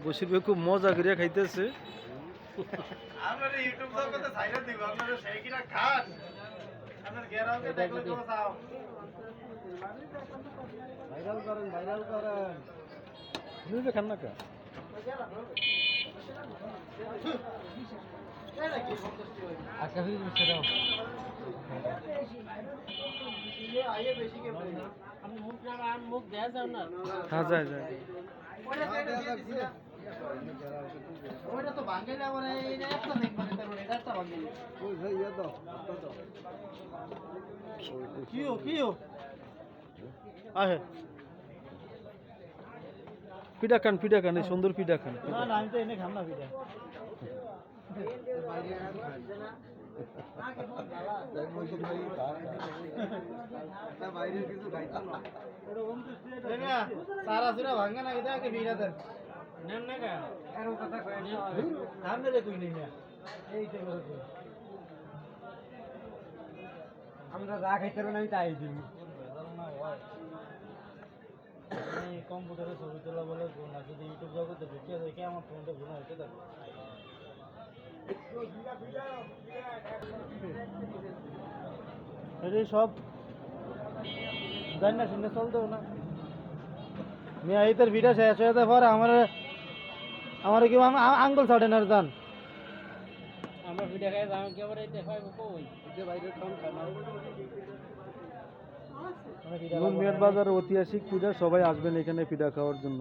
বসির ভাই খুব মজা করিয়া খাইতেছে। আপনারা ইউটিউব জগতে ছাইরা দিব, আপনারা সেই কিনা খান, আপনার গেরাওকে দেখলে তো চাও ভাইরাল করেন, ভাইরাল করেন। তুমি খান না কা? আচ্ছা ফির মিশে দাও। আমি মুখ না মুখ দেয়া যাও না। হ্যাঁ যায় যায়। ওইটা তো ভাঙে না, মানে এটা একটা নেই, মানে তারপর এটা একটা ভাঙে। ওই ভাই ইয়া দাও। কিও আহে পিঠা খান, এই সুন্দর পিঠা খান। না না, আমি তো এনে খাম না পিঠা। সারা সুরা ভাঙে না, এটা বিড়া দেন নেন না কা এরকম কথা কয় সামনে রে তুই নেই না এইটা করে আমরা যা খাইতে পারি আমি তাই দিই। কম্পিউটারে ছবি তোলা বলে না, যদি ইউটিউব জগতে ঢুকিয়ে দেখে আমার ফোনটা ঘুরে হইতে থাকবে। এটাই সব জানি না, শুনে চলতেও না। মেয়ে এই তোর ভিডিও শেষ হয়ে যাওয়ার পরে আমার কি আঙ্গুল ছাড়ে না জান। আমরা ভিডিও খাই যাও কেবরে দেখাইব কই যে বাইরে খান খানা। আমি ভিডিও মিয়াট বাজার ঐতিহাসিক পিঠা, সবাই আসবেন এখানে পিঠা খাওয়ার জন্য।